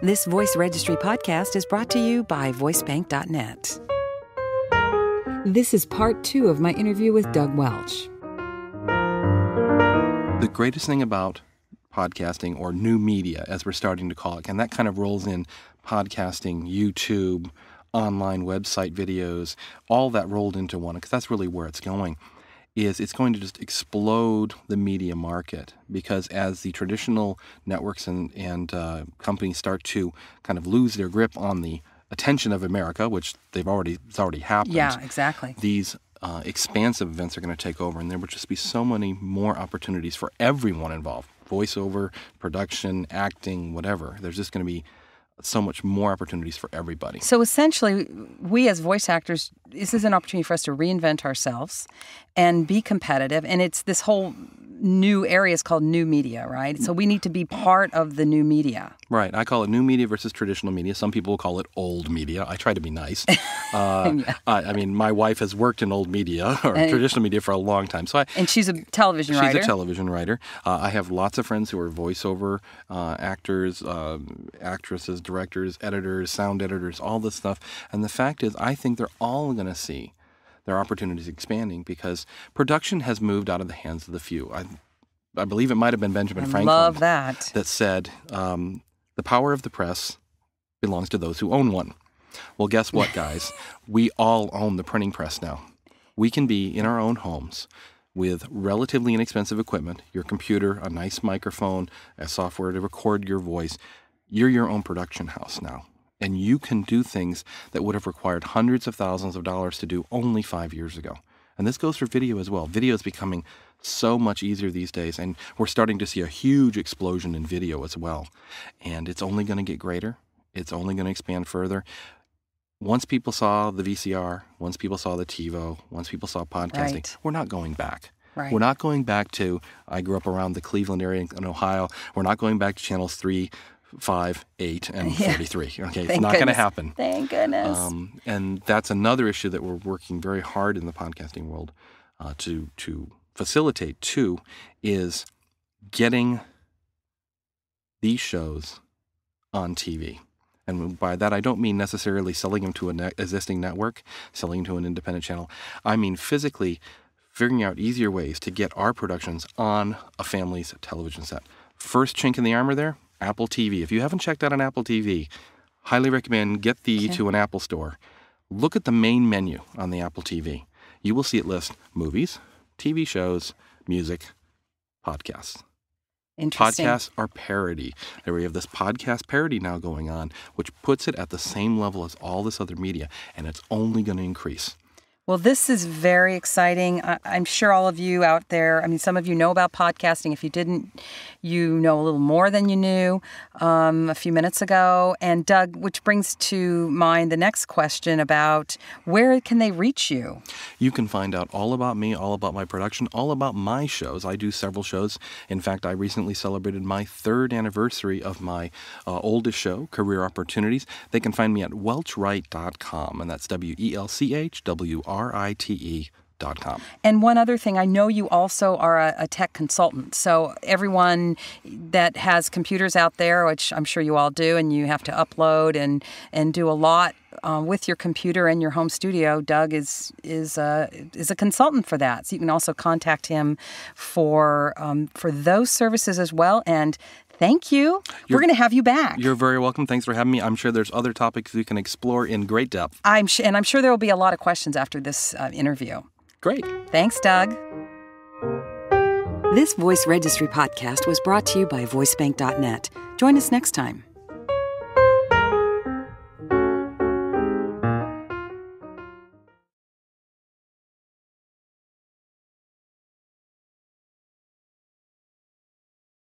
This Voice Registry podcast is brought to you by voicebank.net. This is part 2 of my interview with Doug Welch. The greatest thing about podcasting, or new media, as we're starting to call it, and that kind of rolls in podcasting, YouTube, online website videos, all that rolled into one, because that's really where it's going, is it's going to just explode the media market. Because as the traditional networks and companies start to kind of lose their grip on the attention of America, which it's already happened. Yeah, exactly. These expansive events are going to take over, and there will just be so many more opportunities for everyone involved. Voiceover, production, acting, whatever. There's just going to be so much more opportunities for everybody. So essentially, we as voice actors, this is an opportunity for us to reinvent ourselves and be competitive. And it's this whole new area is called new media, right? So we need to be part of the new media. Right. I call it new media versus traditional media. Some people will call it old media. I try to be nice. Yeah. I mean, my wife has worked in old media or traditional media for a long time. And she's a television writer. She's a television writer. I have lots of friends who are voiceover actors, actresses, directors, editors, sound editors, all this stuff. And the fact is, I think they're all going to see their opportunities expanding because production has moved out of the hands of the few. I believe it might have been Benjamin Franklin that said, the power of the press belongs to those who own one. Well, guess what, guys? We all own the printing press now. We can be in our own homes with relatively inexpensive equipment, your computer, a nice microphone, a software to record your voice. You're your own production house now. And you can do things that would have required hundreds of thousands of dollars to do only 5 years ago. And this goes for video as well. Video is becoming so much easier these days, and we're starting to see a huge explosion in video as well. And it's only going to get greater. It's only going to expand further. Once people saw the VCR, once people saw the TiVo, once people saw podcasting, we're not going back. Right. We're not going back to, I grew up around the Cleveland area in Ohio. We're not going back to channels 3, 5, 8, and 43. Okay, it's not going to happen. Thank goodness. And that's another issue that we're working very hard in the podcasting world to facilitate too, is getting these shows on TV. And by that, I don't mean necessarily selling them to an existing network, selling them to an independent channel. I mean physically figuring out easier ways to get our productions on a family's television set. First chink in the armor there, Apple TV. If you haven't checked out an Apple TV, highly recommend get to an Apple store. Look at the main menu on the Apple TV. You will see it list movies, TV shows, music, podcasts. Interesting. Podcasts are parody. There we have this podcast parody now going on, which puts it at the same level as all this other media, and it's only going to increase. Well, this is very exciting. I'm sure all of you out there, I mean, some of you know about podcasting. If you didn't, you know a little more than you knew a few minutes ago. And Doug, which brings to mind the next question about where can they reach you? You can find out all about me, all about my production, all about my shows. I do several shows. In fact, I recently celebrated my 3rd anniversary of my oldest show, Career Opportunities. They can find me at welchwrite.com, and that's WELCHWRITE.com. And one other thing, I know you also are a tech consultant. So everyone that has computers out there, which I'm sure you all do, and you have to upload and do a lot with your computer and your home studio, Doug is a consultant for that. So you can also contact him for those services as well. And thank you. We're going to have you back. You're very welcome. Thanks for having me. I'm sure there's other topics we can explore in great depth. I'm sure there will be a lot of questions after this interview. Great. Thanks, Doug. This Voice Registry podcast was brought to you by voicebank.net. Join us next time.